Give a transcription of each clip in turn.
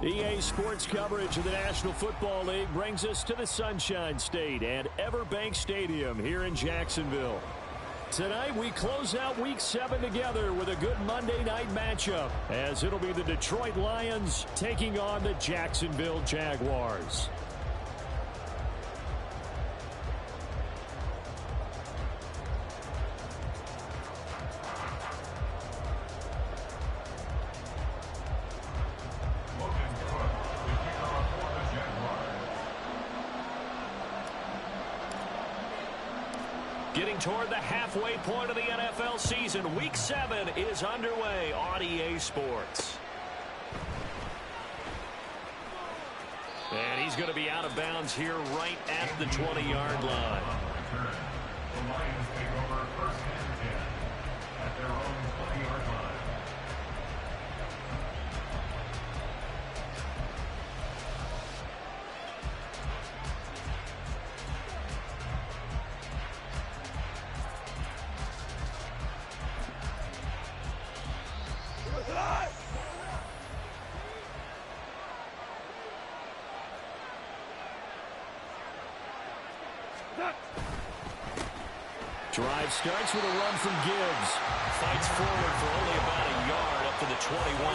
EA Sports coverage of the National Football League brings us to the Sunshine State and Everbank Stadium here in Jacksonville. Tonight we close out Week 7 together with a good Monday night matchup, as it'll be the Detroit Lions taking on the Jacksonville Jaguars. Getting toward the halfway point of the NFL season, Week 7 is underway on EA Sports. And he's going to be out of bounds here right at the 20-yard line. The Lions take over first and 10 at their own 20-yard line. Drive starts with a run from Gibbs. Fights forward for only about a yard up to the 21.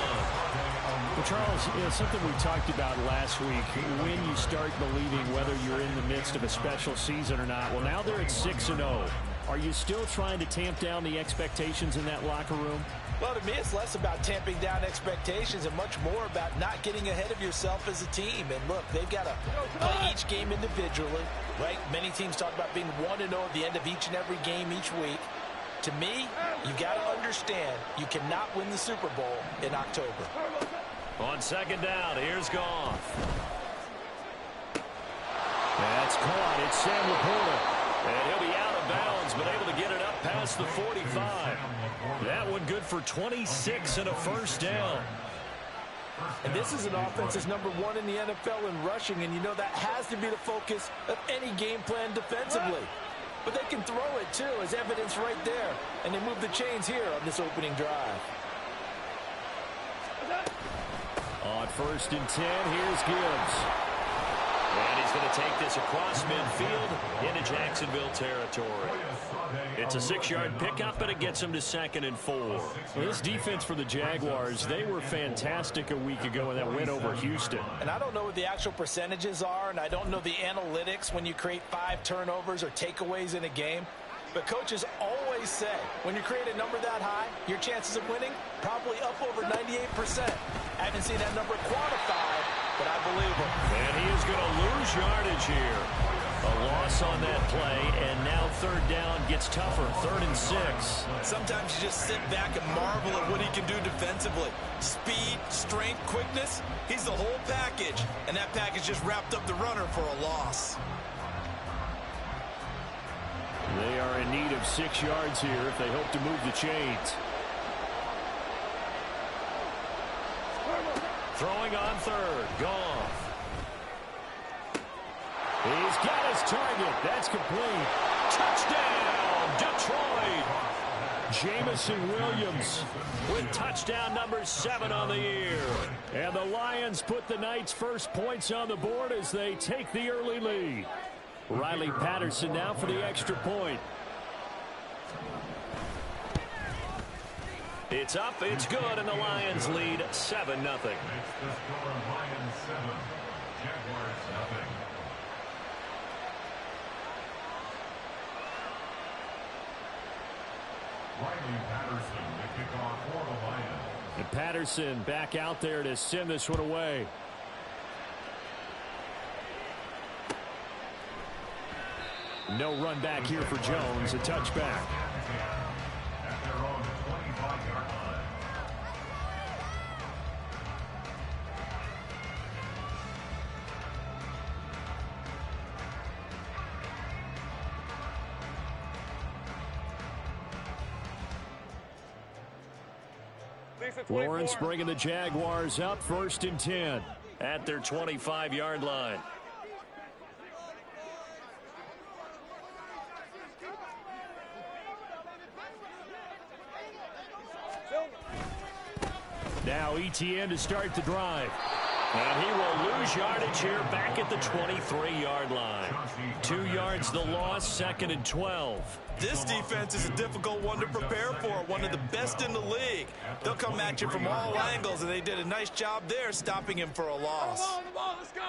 Well, Charles, something we talked about last week, when you start believing whether you're in the midst of a special season or not. Well, now they're at 6-0. Are you still trying to tamp down the expectations in that locker room? Well, to me, it's less about tamping down expectations and much more about not getting ahead of yourself as a team. And look, they've got to play each game individually, right? Many teams talk about being 1-0 at the end of each and every game each week. To me, you've got to understand you cannot win the Super Bowl in October. On second down, here's Goff. That's caught. It's Sam Laporta. And he'll be out of bounds, but able to get it up past the 45. That one good for 26 and a first down. And this is an offense that's number 1 in the NFL in rushing, and you know that has to be the focus of any game plan defensively. But they can throw it, too, as evidence right there. And they move the chains here on this opening drive. On first and 10, here's Gibbs. And he's going to take this across midfield into Jacksonville territory. It's a 6-yard pickup, but it gets him to 2nd and 4. Well, this defense for the Jaguars, they were fantastic a week ago in that win over Houston. And I don't know what the actual percentages are, and I don't know the analytics when you create 5 turnovers or takeaways in a game. But coaches always say, when you create a number that high, your chances of winning probably up over 98%. I haven't seen that number quantified, but I believe him. And he is going to lose yardage here. A loss on that play, and now third down gets tougher, 3rd and 6. Sometimes you just sit back and marvel at what he can do defensively. Speed, strength, quickness, he's the whole package. And that package just wrapped up the runner for a loss. They are in need of 6 yards here if they hope to move the chains. Throwing on third, Goff. He's got his target. That's complete. Touchdown, Detroit. Jamison Williams with touchdown number 7 on the year. And the Lions put the Knights' first points on the board as they take the early lead. Riley Patterson now for the extra point. It's up, it's good, and the Lions lead 7-0. Makes the score Lions 7, Jaguars 0. Riley Patterson, the kickoff for the Lions. And Patterson back out there to send this one away. No run back here for Jones, a touchback. At their own 25-yard line. Lawrence bringing the Jaguars up, 1st and 10 at their 25-yard line. Now ETN to start the drive. And he will lose yardage here back at the 23-yard line. 2 yards the loss, 2nd and 12. This defense is a difficult one to prepare for, one of the best in the league. They'll come at you from all angles, and they did a nice job there stopping him for a loss. Let's go.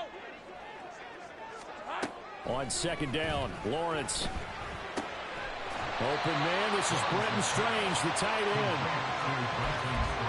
On 2nd down, Lawrence. Open man, this is Brenton Strange, the tight end.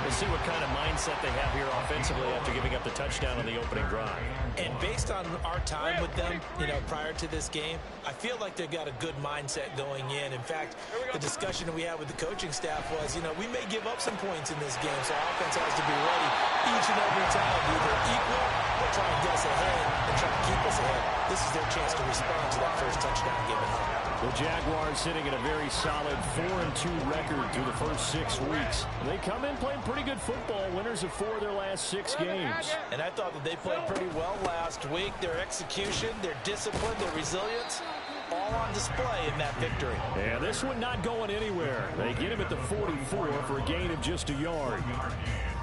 We'll see what kind of mindset they have here offensively after giving up the touchdown on the opening drive. And based on our time with them, prior to this game, I feel like they've got a good mindset going in. In fact, the discussion that we had with the coaching staff was, we may give up some points in this game, so our offense has to be ready each and every time, either equal or try and get us ahead and try to keep us ahead. This is their chance to respond to that first touchdown given up. The Jaguars sitting at a very solid 4-2 record through the first 6 weeks. They come in playing pretty good football, winners of 4 of their last 6 games. And I thought that they played pretty well last week. Their execution, their discipline, their resilience, all on display in that victory. Yeah, this one not going anywhere. They get him at the 44 for a gain of just a yard.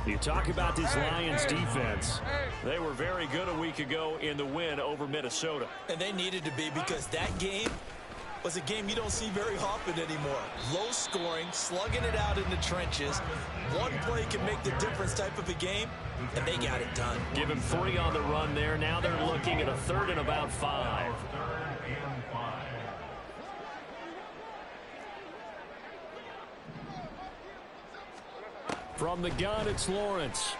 You talk about this Lions defense. They were very good a week ago in the win over Minnesota. And they needed to be, because that game was a game you don't see very often anymore. Low scoring, slugging it out in the trenches. One play can make the difference type of a game, and they got it done. Give him 3 on the run there. Now they're looking at a 3rd and about 5. From the gun, it's Lawrence.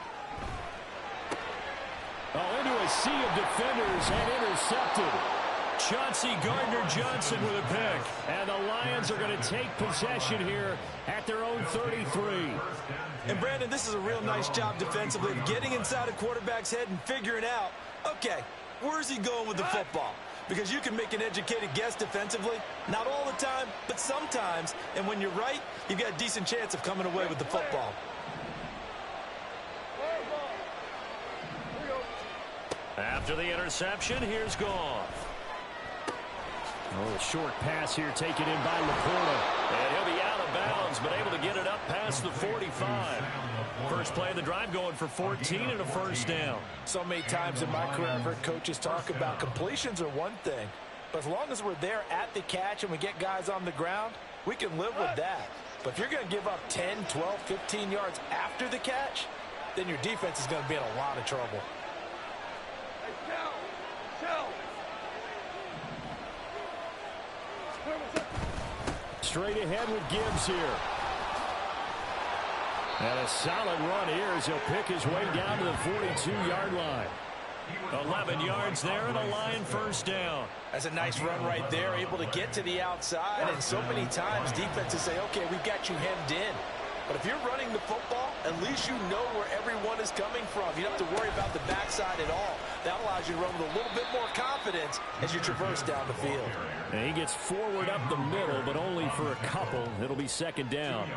Into a sea of defenders and intercepted. Chauncey Gardner-Johnson with a pick. And the Lions are going to take possession here at their own 33. And, Brandon, this is a real nice job defensively, getting inside a quarterback's head and figuring out, okay, where's he going with the football? Because you can make an educated guess defensively, not all the time, but sometimes. And when you're right, you've got a decent chance of coming away with the football. After the interception, here's Goff. A short pass here taken in by Laporta. And he'll be out of bounds, but able to get it up past the 45. First play of the drive going for 14 and a first down. So many times in my career I've heard coaches talk about completions are one thing. But as long as we're there at the catch and we get guys on the ground, we can live with that. But if you're going to give up 10, 12, 15 yards after the catch, then your defense is going to be in a lot of trouble. Straight ahead with Gibbs here. And a solid run here as he'll pick his way down to the 42-yard line. 11 yards there and a Lion first down. That's a nice run right there, able to get to the outside. And so many times defenses say, okay, we've got you hemmed in. But if you're running the football, at least you know where everyone is coming from. You don't have to worry about the backside at all. That allows you to run with a little bit more confidence as you traverse down the field. And he gets forward up the middle, but only for a couple. It'll be 2nd down.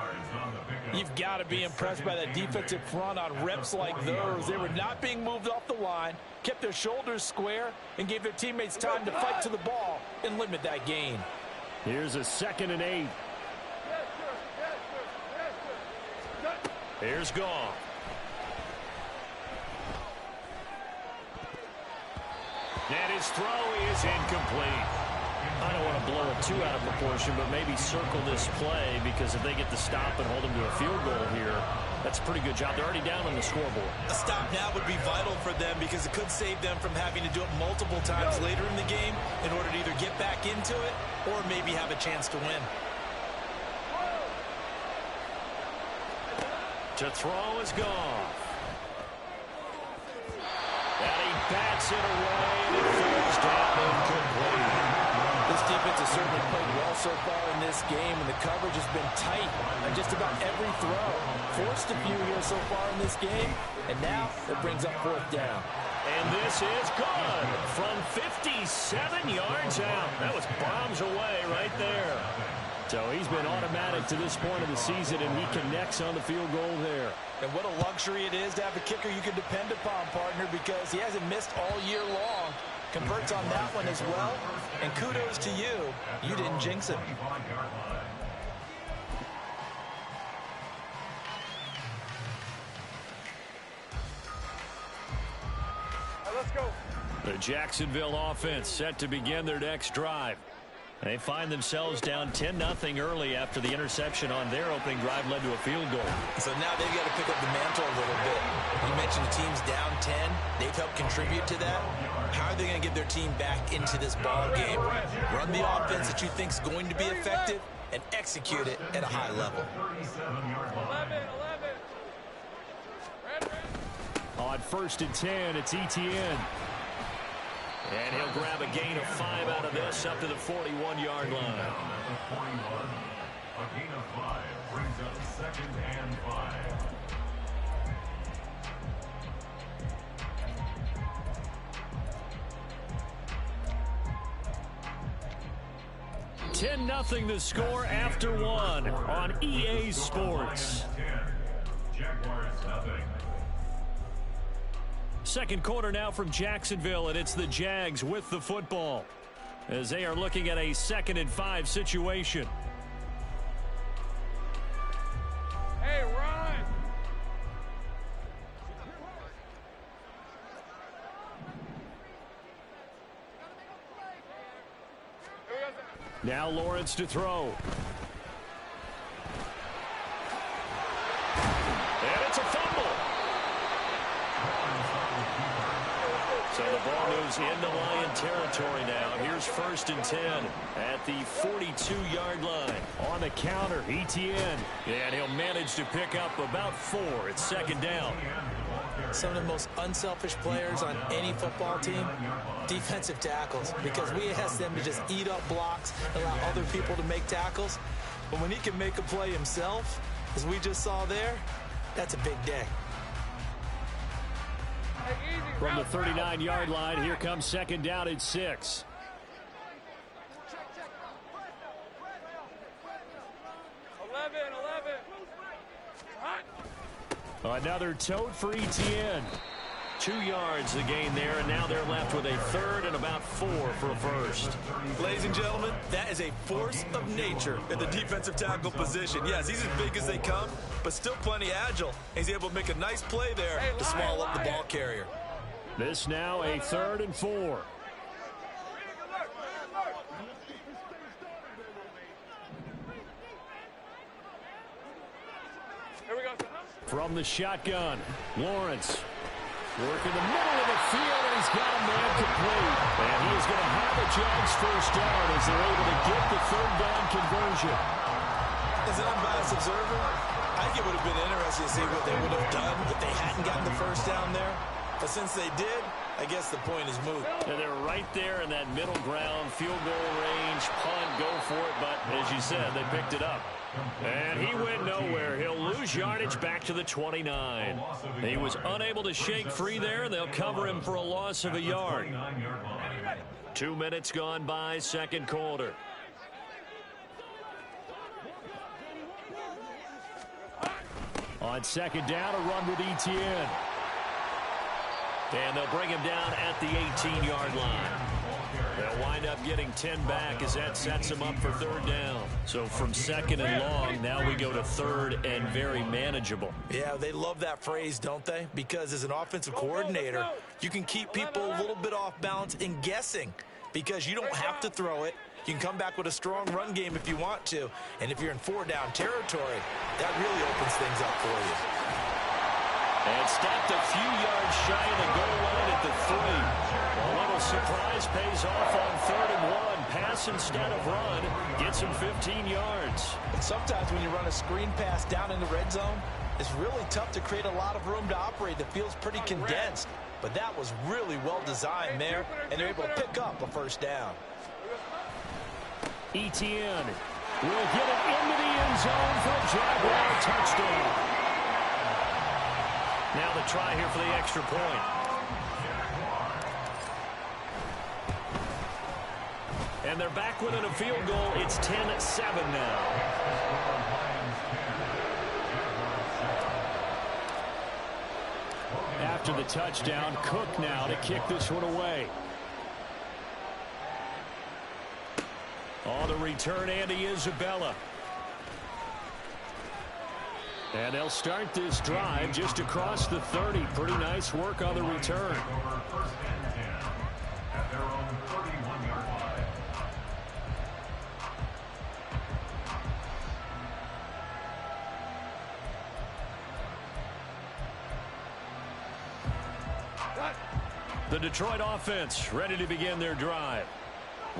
You've got to be impressed by that defensive front on reps like those. They were not being moved off the line, kept their shoulders square, and gave their teammates time to fight to the ball and limit that gain. Here's a 2nd and 8. Here's Goff. And his throw is incomplete. I don't want to blow it too out of proportion, but maybe circle this play, because if they get the stop and hold them to a field goal here, that's a pretty good job. They're already down on the scoreboard. A stop now would be vital for them, because it could save them from having to do it multiple times later in the game in order to either get back into it or maybe have a chance to win. To throw is Goff. And he bats it away, and it falls down incomplete. This defense has certainly played well so far in this game, and the coverage has been tight on just about every throw. Forced a few here so far in this game, and now it brings up 4th down. And this is good from 57 yards out. That was bombs away right there. So he's been automatic to this point of the season, and he connects on the field goal there. And what a luxury it is to have a kicker you can depend upon, partner, because he hasn't missed all year long. Converts on that one as well. And kudos to you. You didn't jinx him. The Jacksonville offense set to begin their next drive. They find themselves down 10-0 early after the interception on their opening drive led to a field goal. So now they've got to pick up the mantle a little bit. You mentioned the team's down 10. They've helped contribute to that. How are they going to get their team back into this ball game? Run the offense that you think is going to be effective and execute it at a high level. 11. On 1st and 10, it's Etienne. And he'll grab a gain of 5 out of this up to the 41-yard line. A gain of 5 brings up 2nd and 5. 10-0 the score after 1 on EA Sports. Jaguars nothing. Second quarter now from Jacksonville, and it's the Jags with the football as they are looking at a 2nd and 5 situation. Hey, run! Now Lawrence to throw. And it's a fumble. So the ball moves into Lion territory now. Here's 1st and 10 at the 42-yard line. On the counter, Etienne. And he'll manage to pick up about 4. It's 2nd down. Some of the most unselfish players on any football team, defensive tackles, because we ask them to just eat up blocks, allow other people to make tackles. But when he can make a play himself, as we just saw there, that's a big day. From the 39-yard line, here comes 2nd down at 6. Another tote for Etienne. 2 yards the gain there, and now they're left with a 3rd and about 4 for a first. Ladies and gentlemen, that is a force of nature in the defensive tackle position. Yes, he's as big as they come, but still plenty agile. He's able to make a nice play there to swallow up the ball carrier. This now a 3rd and 4. From the shotgun, Lawrence working the middle of the field, and he's got a man complete. And he is going to have a Jags first down as they're able to get the 3rd down conversion. As an unbiased observer, I think it would have been interesting to see what they would have done if they hadn't gotten the first down there. But since they did, I guess the point is moot. And they're right there in that middle ground, field goal range, punt, go for it. But as you said, they picked it up. And he went nowhere. He'll lose yardage back to the 29. He was unable to shake free there. They'll cover him for a loss of a yard. 2 minutes gone by, 2nd quarter. On 2nd down, a run with Etienne. And they'll bring him down at the 18-yard line. They'll wind up getting 10 back as that sets them up for 3rd down. So from 2nd and long, now we go to 3rd and very manageable. Yeah, they love that phrase, don't they? Because as an offensive coordinator, you can keep people a little bit off balance and guessing because you don't have to throw it. You can come back with a strong run game if you want to. And if you're in 4-down territory, that really opens things up for you. And stopped a few yards shy of the goal line at the 3. A little surprise pays off on 3rd and 1. Pass instead of run. Gets him 15 yards. And sometimes when you run a screen pass down in the red zone, it's really tough to create a lot of room to operate. That feels pretty condensed. But that was really well designed there, and they're able to pick up a 1st down. Etienne will get it into the end zone for a Jaguar touchdown. Now the try here for the extra point. And they're back within a field goal. It's 10-7 now. After the touchdown, Cook now to kick this one away. On the return, Andy Isabella. And they'll start this drive just across the 30. Pretty nice work on the return. First and 10 at their own 31-yard line. The Detroit offense ready to begin their drive.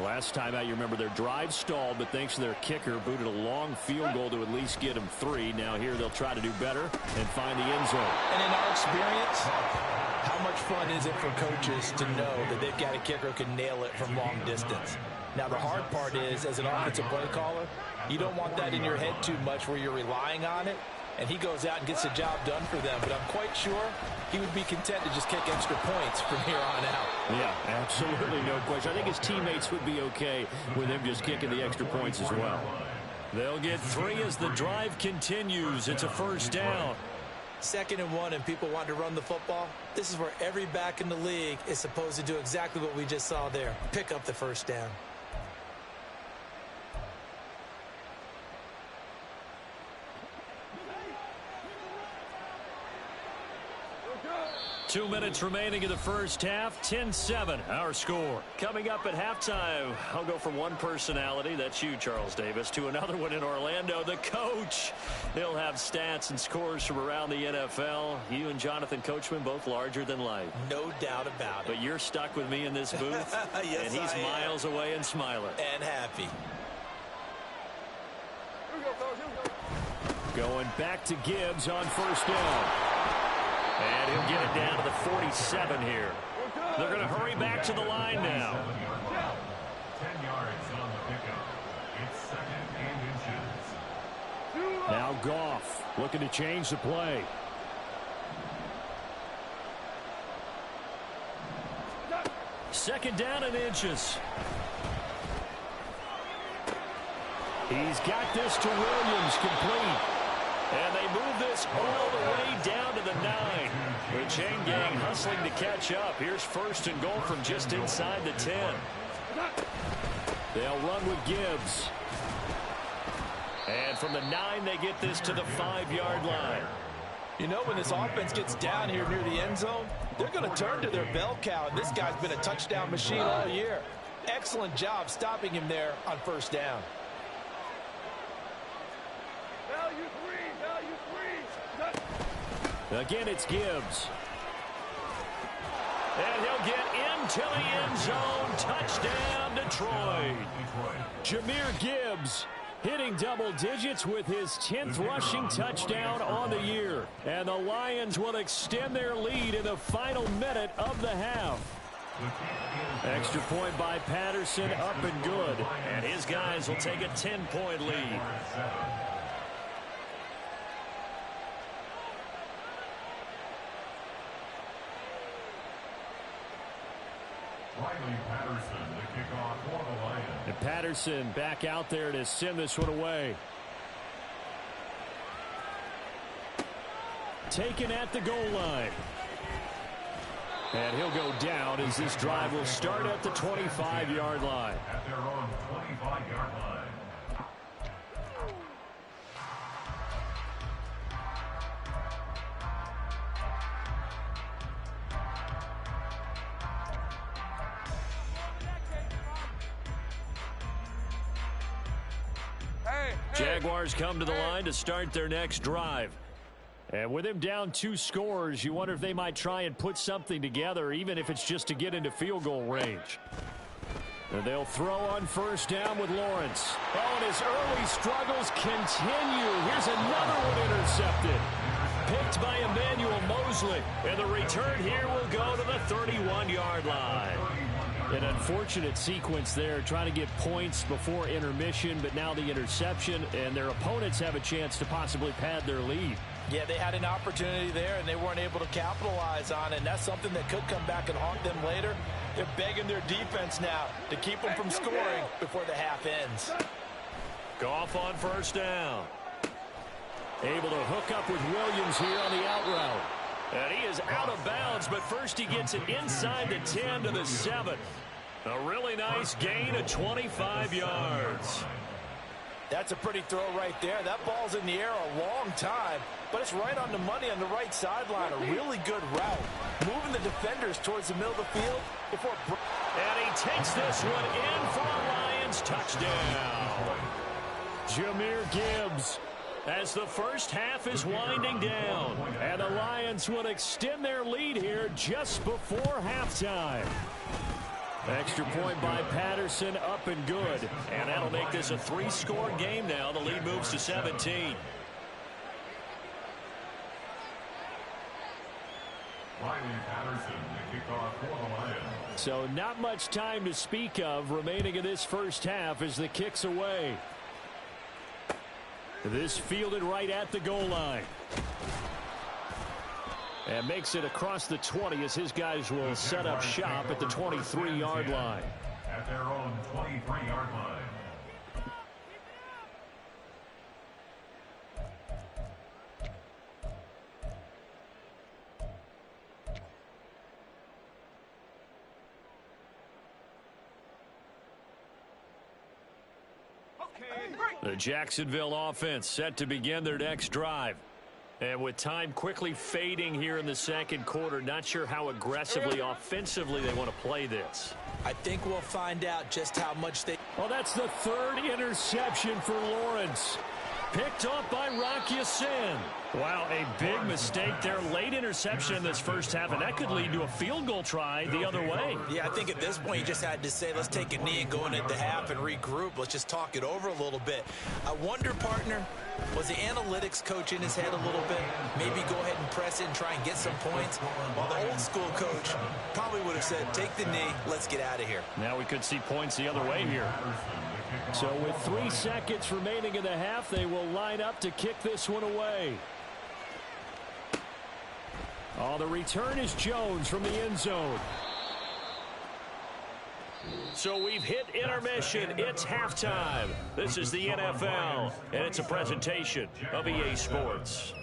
Last time out, you remember their drive stalled, but thanks to their kicker, booted a long field goal to at least get them 3. Now here they'll try to do better and find the end zone. And in our experience, how much fun is it for coaches to know that they've got a kicker who can nail it from long distance? Now the hard part is, as an offensive play caller, you don't want that in your head too much where you're relying on it. And he goes out and gets the job done for them. But I'm quite sure he would be content to just kick extra points from here on out. Yeah, absolutely no question. I think his teammates would be okay with him just kicking the extra points as well. They'll get 3 as the drive continues. It's a first down. 2nd and 1 and people want to run the football. This is where every back in the league is supposed to do exactly what we just saw there. Pick up the first down. 2 minutes remaining in the first half. 10-7, our score. Coming up at halftime, I'll go from one personality, that's you, Charles Davis, to another one in Orlando, the coach. He'll have stats and scores from around the NFL. You and Jonathan Coachman, both larger than life. No doubt about it. But you're stuck with me in this booth, yes, and he's miles away and smiling. And happy. Going back to Gibbs on first down. And he'll get it down to the 47 here. They're going to hurry back to the line now. 10 yards on the pickup. It's 2nd and inches. Now Goff looking to change the play. Second down and inches. He's got this to Williams, complete. And they move this all the way down to the 9. The chain gang hustling to catch up. Here's 1st and goal from just inside the 10. They'll run with Gibbs. And from the 9, they get this to the 5-yard line. You know, when this offense gets down here near the end zone, they're going to turn to their bell cow. And this guy's been a touchdown machine all year. Excellent job stopping him there on first down. Again, it's Gibbs. And he'll get into the end zone. Touchdown, Detroit. Jahmyr Gibbs hitting double digits with his 10th rushing touchdown on the year. And the Lions will extend their lead in the final minute of the half. Extra point by Patterson, up and good. And his guys will take a 10-point lead. Patterson, the kickoff for the Lions. And Patterson back out there to send this one away. Taken at the goal line. And he'll go down as this drive will start at the 25-yard line. At their own 25-yard line. Jaguars come to the line to start their next drive. And with him down 2 scores, you wonder if they might try and put something together, even if it's just to get into field goal range. And they'll throw on first down with Lawrence. Oh, and his early struggles continue. Here's another one intercepted. Picked by Emmanuel Mosley. And the return here will go to the 31-yard line. An unfortunate sequence there, trying to get points before intermission, but now the interception, and their opponents have a chance to possibly pad their lead. Yeah, they had an opportunity there, and they weren't able to capitalize on it, and that's something that could come back and haunt them later. They're begging their defense now to keep them from scoring before the half ends. Goff on first down. Able to hook up with Williams here on the out route. And he is out of bounds, but first he gets it inside the 10 to the 7. A really nice gain of 25 yards. That's a pretty throw right there. That ball's in the air a long time, but it's right on the money on the right sideline. A really good route. Moving the defenders towards the middle of the field before... And he takes this one in for a Lions touchdown. Jahmyr Gibbs, as the first half is winding down. And the Lions would extend their lead here just before halftime. Extra point by Patterson, up and good. And that'll make this a 3-score game now. The lead moves to 17. So not much time to speak of remaining in this first half as the kick's away. This fielded right at the goal line. And makes it across the 20 as his guys will set up shop at the 23-yard line. At their own 23-yard line. The Jacksonville offense set to begin their next drive. And with time quickly fading here in the second quarter, not sure how aggressively, offensively they want to play this. I think we'll find out just how much they... Well, that's the third interception for Lawrence. Picked off by Rocky Sin. Wow, a big mistake there. Late interception in this first half, and that could lead to a field goal try the other way. Yeah, I think at this point you just had to say, let's take a knee and go into the half and regroup. Let's just talk it over a little bit. I wonder, partner, was the analytics coach in his head a little bit? Maybe go ahead and press it and try and get some points? While the old school coach probably would have said, take the knee, let's get out of here. Now we could see points the other way here. So with 3 seconds remaining in the half, they will line up to kick this one away. Oh, the return is Jones from the end zone. So we've hit intermission. It's halftime. This is the NFL, and it's a presentation of EA Sports.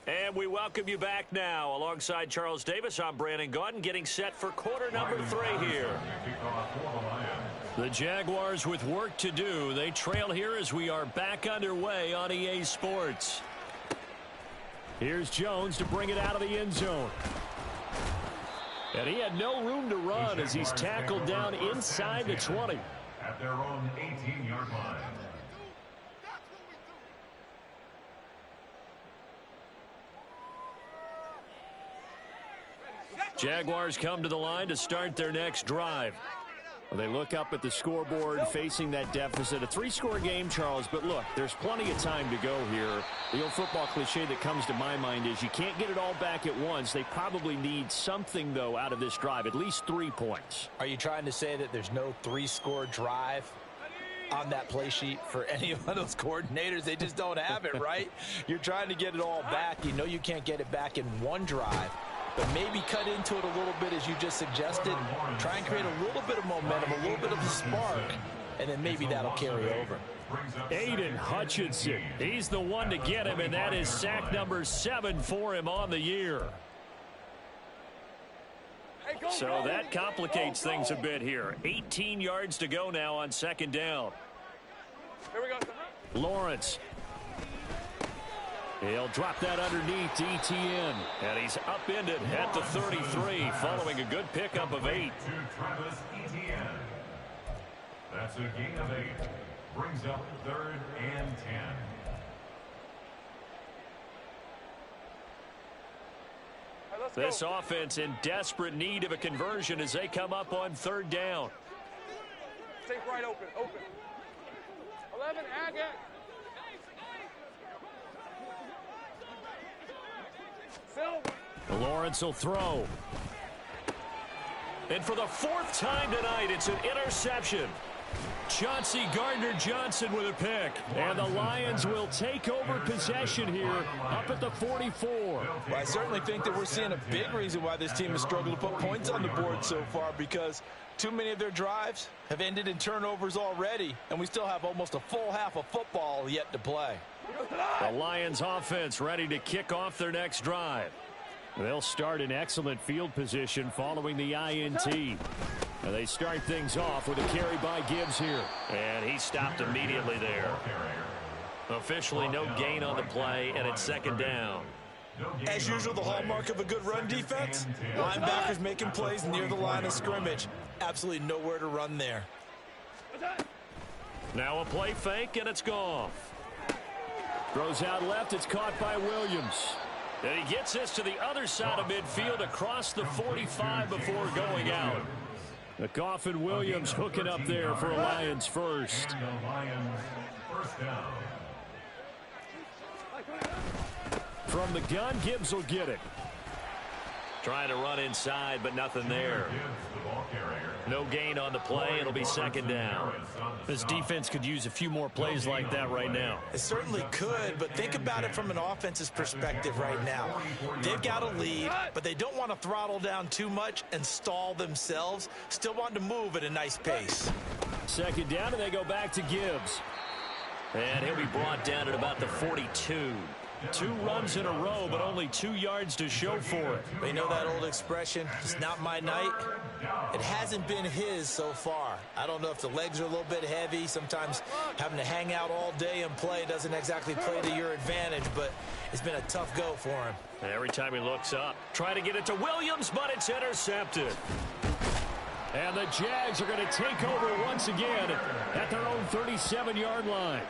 And we welcome you back now. Alongside Charles Davis, I'm Brandon Gaudin, getting set for quarter number 3 here. The Jaguars with work to do. They trail here as we are back underway on EA Sports. Here's Jones to bring it out of the end zone. And he had no room to run as he's tackled down inside the 20. At their own 18-yard line. Jaguars come to the line to start their next drive. Well, they look up at the scoreboard facing that deficit. A 3-score game, Charles, but look, there's plenty of time to go here. The old football cliche that comes to my mind is you can't get it all back at once. They probably need something, though, out of this drive, at least 3 points. Are you trying to say that there's no 3-score drive on that play sheet for any of those coordinators? They just don't have it, right? You're trying to get it all back. You know you can't get it back in one drive. But maybe cut into it a little bit, as you just suggested. Try and create a little bit of momentum, a little bit of a spark, and then maybe that'll carry over. Aiden Hutchinson, he's the one to get him, and that is sack number 7 for him on the year. So that complicates things a bit here. 18 yards to go now on second down. Here we go. Lawrence. He'll drop that underneath to ETN. And he's upended at the 33 following a good pickup of 8. To Travis Etienne. That's a gain of 8. Brings up 3rd and 10. This offense in desperate need of a conversion as they come up on 3rd down. Stay right open. 11, Agate. Lawrence will throw. And for the 4th time tonight, it's an interception. Chauncey Gardner-Johnson with a pick. And the Lions will take over possession here up at the 44. Well, I certainly think that we're seeing a big reason why this team has struggled to put points on the board so far, because too many of their drives have ended in turnovers already, and we still have almost a full half of football yet to play. The Lions offense ready to kick off their next drive. They'll start in excellent field position following the INT. And they start things off with a carry by Gibbs here. And he stopped immediately there. Officially no gain on the play, and it's second down. As usual, the hallmark of a good run defense, linebackers making plays near the line of scrimmage. Absolutely nowhere to run there. Now a play fake, and it's gone. Throws out left. It's caught by Williams. And he gets this to the other side of midfield across the 45 before going out. McGoff and Williams hooking up there for a Lions first. From the gun, Gibbs will get it. Trying to run inside, but nothing there. No gain on the play. It'll be second down. This defense could use a few more plays like that right now. It certainly could, but think about it from an offense's perspective right now. They've got a lead, but they don't want to throttle down too much and stall themselves. Still want to move at a nice pace. Second down, and they go back to Gibbs. And he'll be brought down at about the 42. 2 runs in a row, but only 2 yards to show for it. You know that old expression, it's not my night? It hasn't been his so far. I don't know if the legs are a little bit heavy. Sometimes having to hang out all day and play doesn't exactly play to your advantage, but it's been a tough go for him. Every time he looks up, trying to get it to Williams, but it's intercepted. And the Jags are going to take over once again at their own 37-yard line.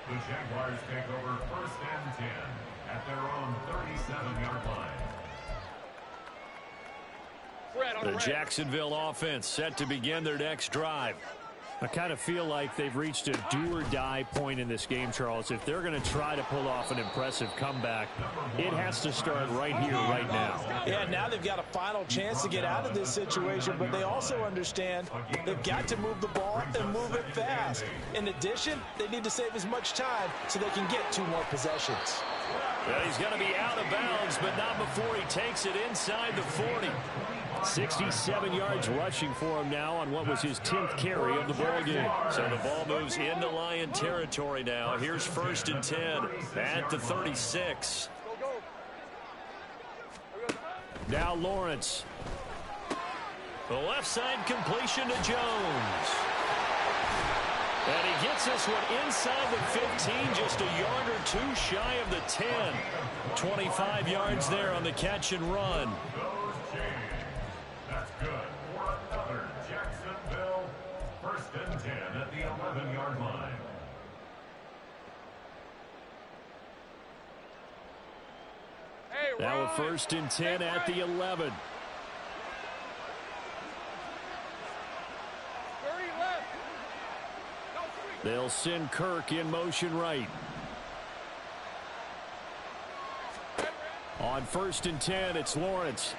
The Jaguars take over 1st and 10 at their own 37-yard line. The Jacksonville offense set to begin their next drive. I kind of feel like they've reached a do-or-die point in this game, Charles. If they're going to try to pull off an impressive comeback, it has to start right here, right now. Yeah, now they've got a final chance to get out of this situation, but they also understand they've got to move the ball and move it fast. In addition, they need to save as much time so they can get 2 more possessions. Well, he's going to be out of bounds, but not before he takes it inside the 40. 67 yards rushing for him now on what was his 10th carry of the ball game. So the ball moves into Lion territory now. Here's 1st and 10 at the 36. Now Lawrence. The left side completion to Jones. And he gets this one inside the 15, just a yard or 2 shy of the 10. 25 yards there on the catch and run. That's good for another Jacksonville 1st and 10 at the 11-yard line. Now a 1st and 10 at the 11. They'll send Kirk in motion right. On 1st and 10, it's Lawrence.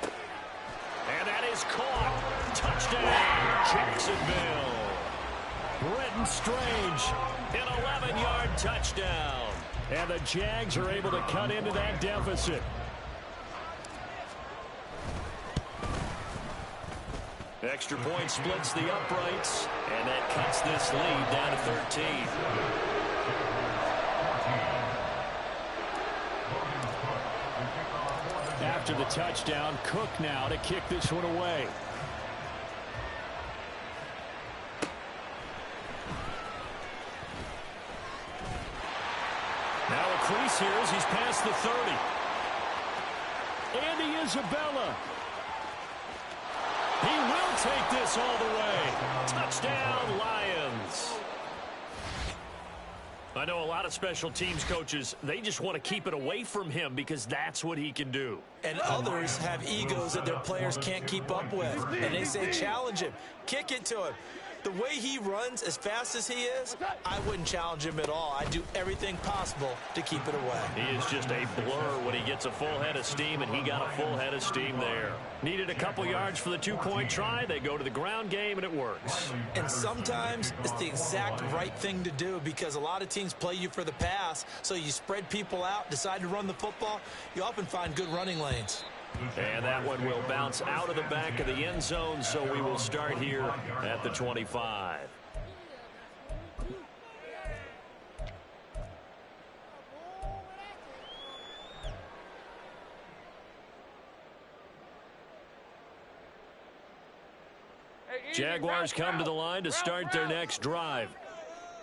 And that is caught. Touchdown, Jacksonville. Brenton Strange. An 11-yard touchdown. And the Jags are able to cut into that deficit. Extra point splits the uprights, and that cuts this lead down to 13. After the touchdown, Cook now to kick this one away. Now a crease here as he's past the 30. Andy Isabella. He will take this all the way. Touchdown, Lions. I know a lot of special teams coaches, they just want to keep it away from him because that's what he can do. And others have egos that their players can't keep up with. And they say, challenge him, kick it to him. The way he runs as fast as he is, I wouldn't challenge him at all. I'd do everything possible to keep it away. He is just a blur when he gets a full head of steam, and he got a full head of steam there. Needed a couple yards for the 2-point try. They go to the ground game, and it works. And sometimes it's the exact right thing to do because a lot of teams play you for the pass, so you spread people out, decide to run the football. You often find good running lanes. And that one will bounce out of the back of the end zone, so we will start here at the 25. Jaguars come to the line to start their next drive.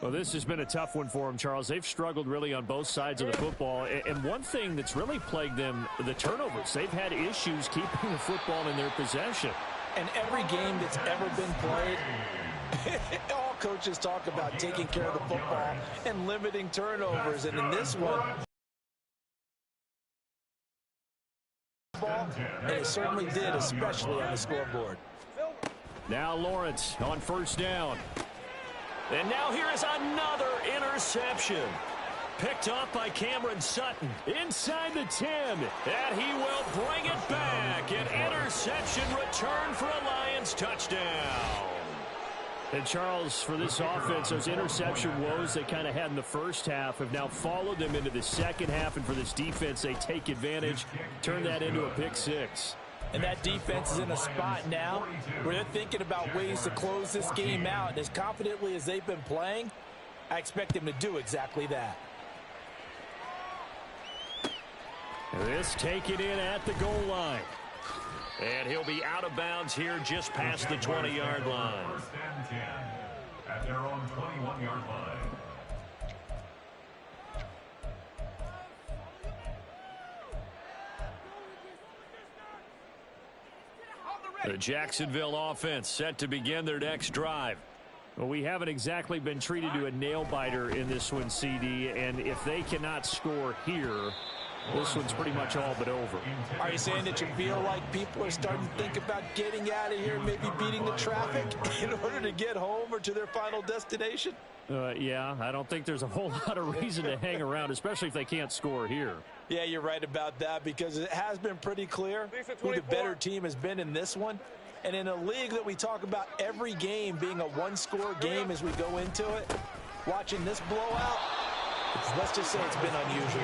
Well, this has been a tough one for them, Charles. They've struggled really on both sides of the football. And one thing that's really plagued them, the turnovers. They've had issues keeping the football in their possession. And every game that's ever been played, all coaches talk about taking care of the football and limiting turnovers. And in this one, and it certainly did, especially on the scoreboard. Now Lawrence on first down. And now here is another interception. Picked off by Cameron Sutton. Inside the 10. And he will bring it back. An interception return for a Lions touchdown. And Charles, for this offense, those interception woes they kind of had in the first half have now followed them into the second half. And for this defense, they take advantage, turn that into a pick six. And that defense is in a spot now where they're thinking about ways to close this game out. And as confidently as they've been playing, I expect them to do exactly that. This taken in at the goal line. And he'll be out of bounds here just past the 20-yard line. First and 10 at their own 21-yard line. The Jacksonville offense set to begin their next drive. Well, we haven't exactly been treated to a nail-biter in this one, CD, and if they cannot score here, this one's pretty much all but over. Are you saying that you feel like people are starting to think about getting out of here, maybe beating the traffic in order to get home or to their final destination? Yeah, I don't think there's a whole lot of reason to hang around, especially if they can't score here. Yeah, you're right about that because it has been pretty clear who the better team has been in this one. And in a league that we talk about every game being a one-score game as we go into it, watching this blowout, let's just say it's been unusual.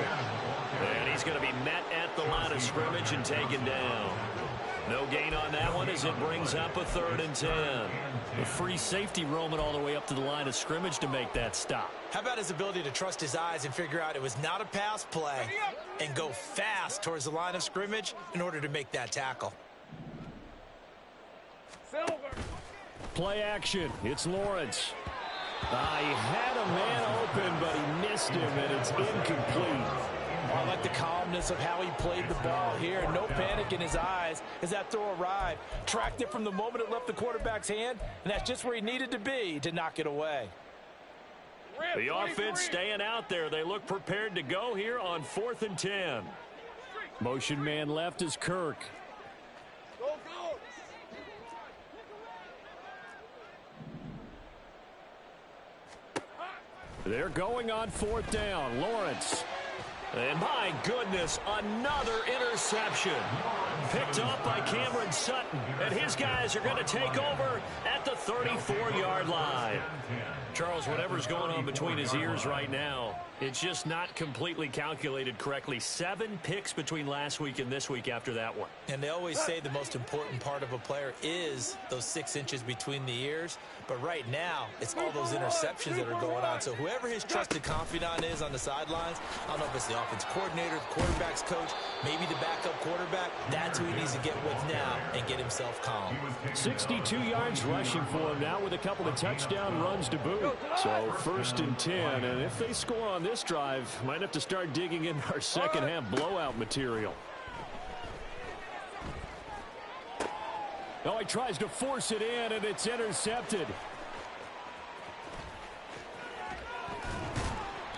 And he's going to be met at the line of scrimmage and taken down. No gain on that one as it brings up a 3rd and 10. A free safety roaming all the way up to the line of scrimmage to make that stop. How about his ability to trust his eyes and figure out it was not a pass play and go fast towards the line of scrimmage in order to make that tackle? Play action. It's Lawrence. He had a man open, but he missed him, and it's incomplete. I like the calmness of how he played the ball here. No panic in his eyes as that throw arrived. Tracked it from the moment it left the quarterback's hand, and that's just where he needed to be to knock it away. The offense staying out there. They look prepared to go here on 4th and 10. Motion man left is Kirk. They're going on 4th down. Lawrence. And my goodness, another interception. Picked off by Cameron Sutton. And his guys are going to take over at the 34-yard line. Charles, whatever's going on between his ears right now, it's just not completely calculated correctly. 7 picks between last week and this week after that one. And they always say the most important part of a player is those 6 inches between the ears. But right now, it's all those interceptions that are going on. So whoever his trusted confidant is on the sidelines, I don't know if it's the offensive coordinator, the quarterback's coach, maybe the backup quarterback, that's who he needs to get with now and get himself calm. 62 yards rushing for him now with a couple of touchdown runs to boot. So 1st and 10, and if they score on this drive, might have to start digging in our second half blowout material. Oh, he tries to force it in, and it's intercepted.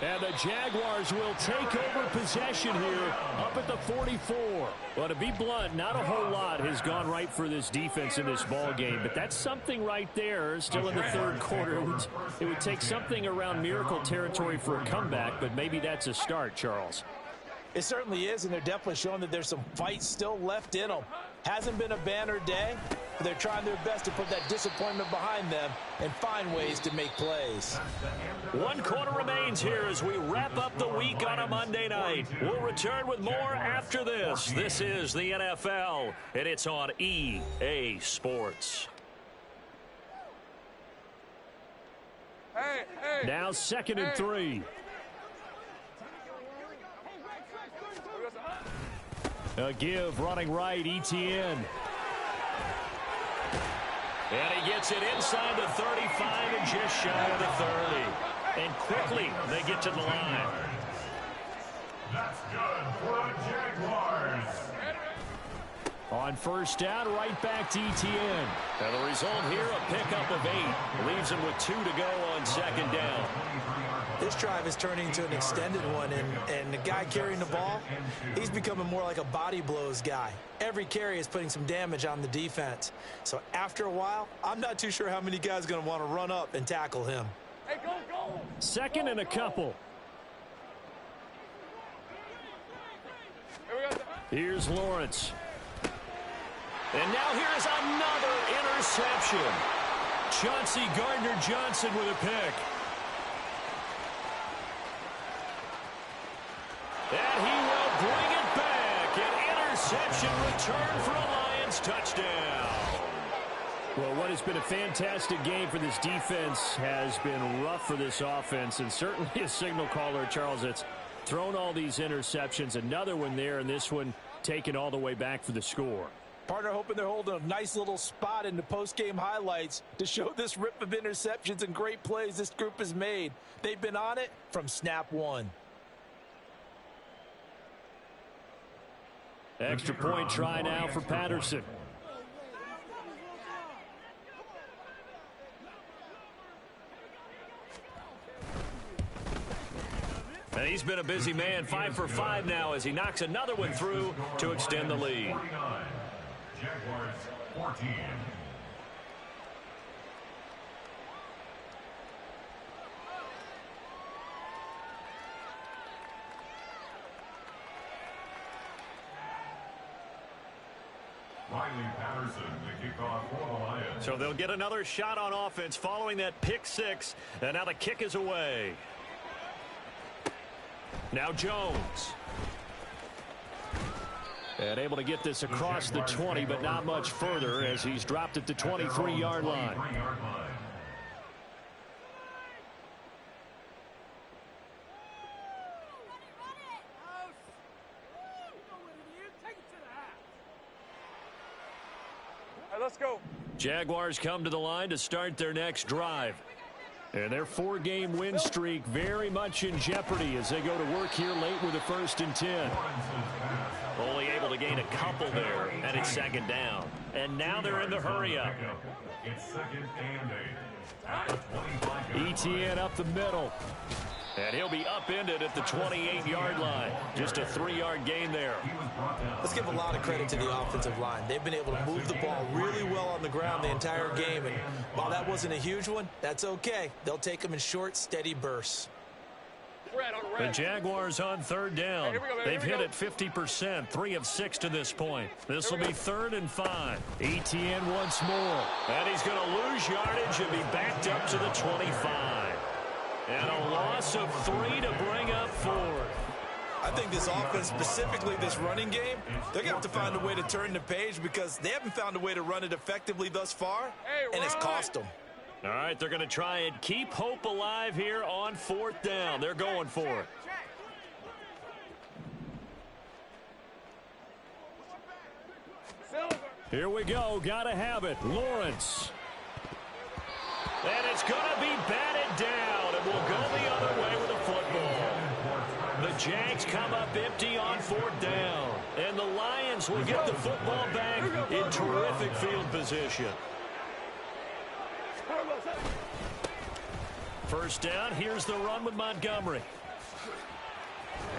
And the Jaguars will take over possession here up at the 44. Well, to be blunt, not a whole lot has gone right for this defense in this ball game, but that's something right there. Still in the 3rd quarter. It would take something around miracle territory for a comeback, but maybe that's a start, Charles. It certainly is, and they're definitely showing that there's some fight still left in them. Hasn't been a banner day, but they're trying their best to put that disappointment behind them and find ways to make plays. 1 quarter remains here as we wrap up the week on a Monday night. We'll return with more after this. This is the NFL, and it's on EA Sports. Now 2nd and 3. A give running right, ETN. And he gets it inside the 35 and just shy of the 30. And quickly, they get to the line. That's good for the Jaguars. On first down, right back to ETN. And the result here, a pickup of 8. Leaves him with 2 to go on second down. This drive is turning into an extended one, and the guy carrying the ball, he's becoming more like a body blows guy. Every carry is putting some damage on the defense. So after a while, I'm not too sure how many guys are going to want to run up and tackle him. Hey, go, go. Second and a couple. Here we go. Here's Lawrence. And now here's another interception. Chauncey Gardner-Johnson with a pick. And he will bring it back. An interception return for a Lions touchdown. Well, what has been a fantastic game for this defense has been rough for this offense, and certainly a signal caller, Charles, that's thrown all these interceptions. Another one there, and this one taken all the way back for the score. Partner hoping they're holding a nice little spot in the post-game highlights to show this rip of interceptions and great plays this group has made. They've been on it from snap one. Extra point try now for Patterson. And he's been a busy man, 5 for 5 now as he knocks another one through to extend the lead. Jaguars 14. Riley Patterson, the kickoff for the Lions. So they'll get another shot on offense following that pick 6, and now the kick is away. Now Jones. And able to get this across the 20, but not much further as he's dropped at the 23-yard line. Let's go. Jaguars come to the line to start their next drive. And their 4-game win streak very much in jeopardy as they go to work here late with a 1st and 10. Only able to gain a couple there, and it's second down. And now they're in the hurry up. It's 2nd and 8. At the 25. ETN up the middle. And he'll be upended at the 28-yard line. Just a 3-yard gain there. Let's give a lot of credit to the offensive line. They've been able to move the ball really well on the ground the entire game. And while that wasn't a huge one, that's okay. They'll take them in short, steady bursts. The Jaguars on 3rd down. They've hit it 50%, 3 of 6 to this point. This will be 3rd and 5. ETN once more. And he's going to lose yardage and be backed up to the 25. And a loss of 3 to bring up 4th. I think this offense, specifically this running game, they're going to have to find a way to turn the page because they haven't found a way to run it effectively thus far, and it's cost them. All right, they're going to try and keep hope alive here on 4th down. They're going for it. Here we go. Got to have it. Lawrence. And it's going to be batted down, and we'll go the other way with the football. The Jags come up empty on 4th down, and the Lions will get the football back in terrific field position. First down, here's the run with Montgomery.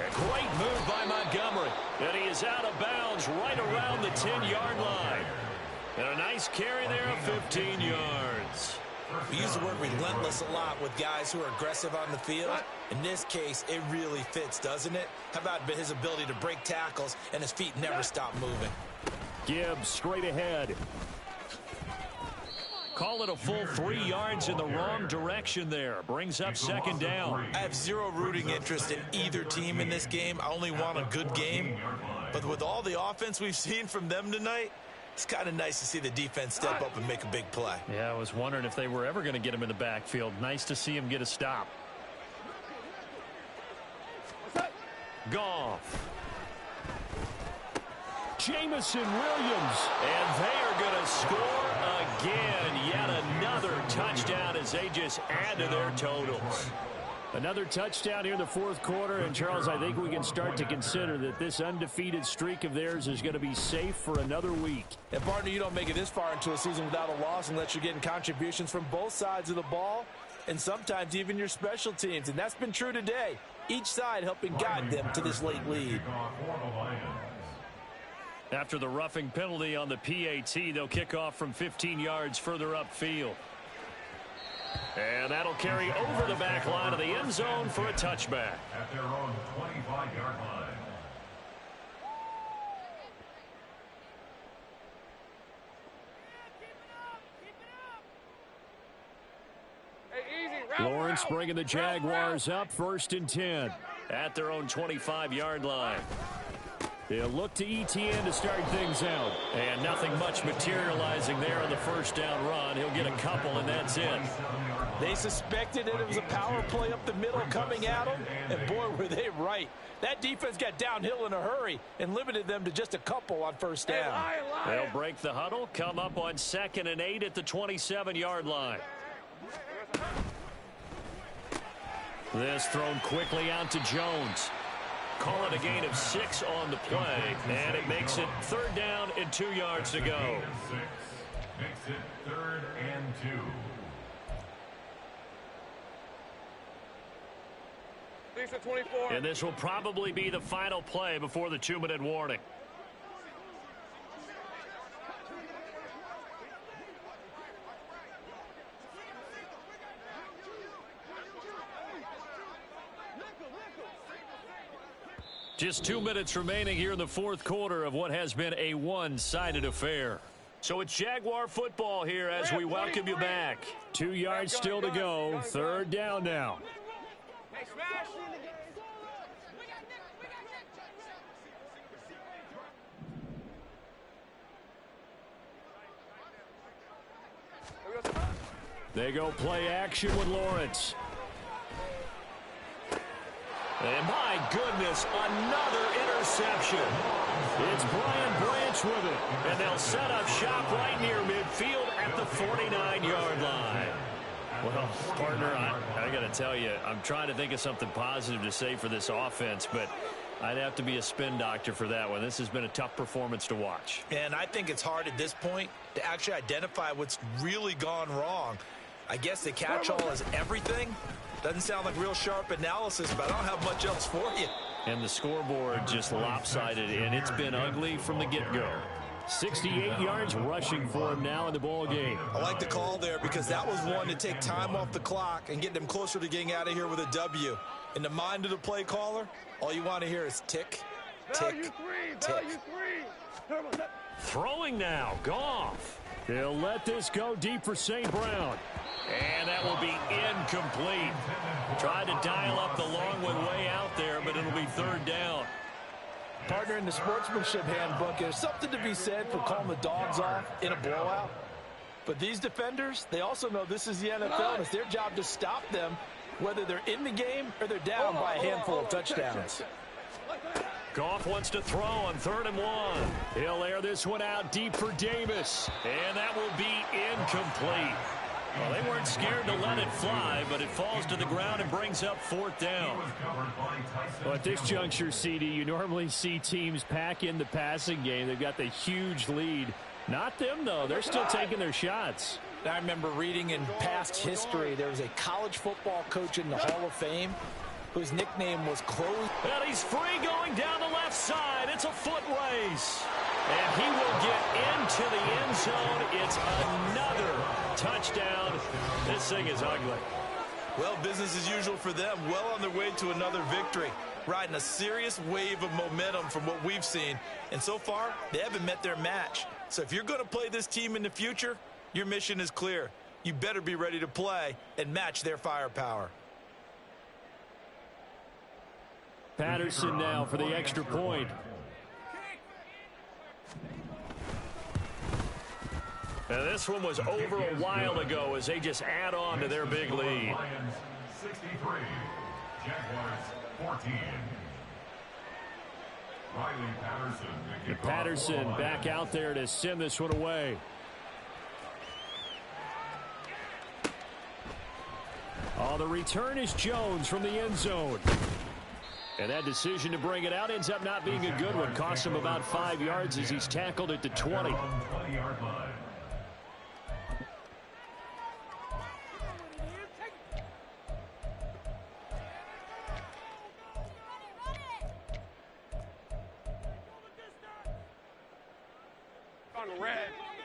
A great move by Montgomery, and he is out of bounds right around the 10-yard line. And a nice carry there of 15 yards. We use the word relentless a lot with guys who are aggressive on the field. In this case, it really fits, doesn't it? How about his ability to break tackles and his feet never stop moving? Gibbs straight ahead. Call it a full 3 yards in the wrong direction there. Brings up 2nd down. I have zero rooting interest in either team in this game. I only want a good game. But with all the offense we've seen from them tonight, it's kind of nice to see the defense step up and make a big play. Yeah, I was wondering if they were ever going to get him in the backfield. Nice to see him get a stop. Goff. Jamison Williams. And they are going to score again. touchdown as they just add to their totals. Another touchdown here in the fourth quarter. And, Charles, I think we can start to consider that this undefeated streak of theirs is going to be safe for another week. And, partner, you don't make it this far into a season without a loss unless you're getting contributions from both sides of the ball and sometimes even your special teams. And that's been true today. Each side helping guide them to this late lead. After the roughing penalty on the PAT, they'll kick off from 15 yards further upfield. And that'll carry over the back line of the end zone for a touchback. At their own 25-yard line. Lawrence bringing the Jaguars up 1st and 10. At their own 25-yard line. They'll look to ETN to start things out. And nothing much materializing there on the first down run. He'll get a couple, and that's it. They suspected it was a power play up the middle coming at them, and boy, were they right. That defense got downhill in a hurry and limited them to just a couple on first down. They'll break the huddle, come up on 2nd and 8 at the 27-yard line. This thrown quickly out to Jones. Call it a gain of 6 on the play, and it makes it 3rd down and 2 yards to go. Makes it 3rd and 2. And this will probably be the final play before the 2-minute warning. Just 2 minutes remaining here in the fourth quarter of what has been a one-sided affair. So it's Jaguar football here as we welcome you back. 2 yards still to go. 3rd down now. They go play action with Lawrence. And my goodness, another interception. It's Brian Branch with it. And they'll set up shop right near midfield at the 49-yard line. Well, partner, I got to tell you, I'm trying to think of something positive to say for this offense, but I'd have to be a spin doctor for that one. This has been a tough performance to watch. And I think it's hard at this point to actually identify what's really gone wrong. I guess the catch-all is everything. Doesn't sound like real sharp analysis, but I don't have much else for you. And the scoreboard just lopsided, and it's been ugly from the get-go. 68 yards rushing for him now in the ball game. I like the call there because that was one to take time off the clock and get them closer to getting out of here with a W. In the mind of the play caller, all you want to hear is tick, tick, tick. Throwing now, Goff. They'll let this go deep for St. Brown. And that will be incomplete. Tried to dial up the long one way out there, but it'll be 3rd down. Partner, in the sportsmanship handbook, there's something to be said for calling the dogs off in a blowout. But these defenders, they also know this is the NFL, and it's their job to stop them, whether they're in the game or they're down by a handful of touchdowns. Goff wants to throw on 3rd and 1. He'll air this one out deep for Davis. And that will be incomplete. Well, they weren't scared to let it fly, but it falls to the ground and brings up 4th down. Well, at this juncture, CD, you normally see teams pack in the passing game. They've got the huge lead. Not them, though. They're still taking their shots. I remember reading in past history, there was a college football coach in the Hall of Fame whose nickname was Chloe. And he's free going down the left side. It's a foot race. And he will get into the end zone. It's another touchdown. This thing is ugly. Well, business as usual for them. Well on their way to another victory. Riding a serious wave of momentum from what we've seen. And so far, they haven't met their match. So if you're going to play this team in the future, your mission is clear. You better be ready to play and match their firepower. Patterson now for the extra point. Now this one was over a while ago as they just add on to their big lead. Lions 63, Jaguars 14. Riley Patterson back out there to send this one away. Oh, the return is Jones from the end zone. And that decision to bring it out ends up not being a good one. Cost him about 5 yards as he's tackled at the 20.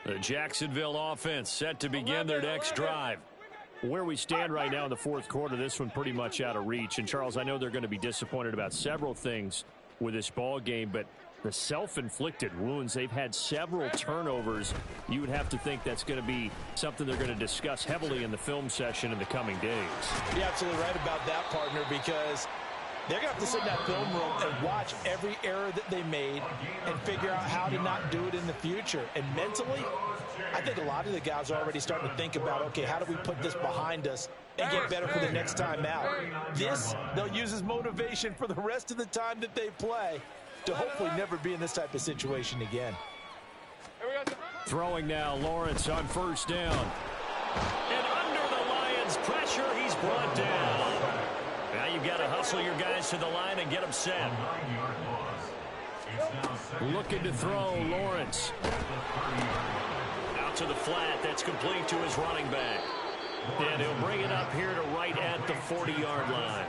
The Jacksonville offense set to begin their next drive. Where we stand right now in the fourth quarter, this one pretty much out of reach. And, Charles, I know they're going to be disappointed about several things with this ball game, but the self-inflicted wounds, they've had several turnovers. You would have to think that's going to be something they're going to discuss heavily in the film session in the coming days. You're absolutely right about that, partner, because they're going to have to sit in that film room and watch every error that they made and figure out how to not do it in the future. And mentally, I think a lot of the guys are already starting to think about, okay, how do we put this behind us and get better for the next time out? This, they'll use as motivation for the rest of the time that they play to hopefully never be in this type of situation again. Throwing now, Lawrence on first down. And under the Lions' pressure, he's brought down. Now you've got to hustle your guys to the line and get them set. Looking to throw, Lawrence. Out to the flat, that's complete to his running back. And he'll bring it up here to right at the 40-yard line.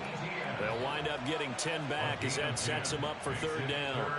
They'll wind up getting 10 back as that sets him up for third down.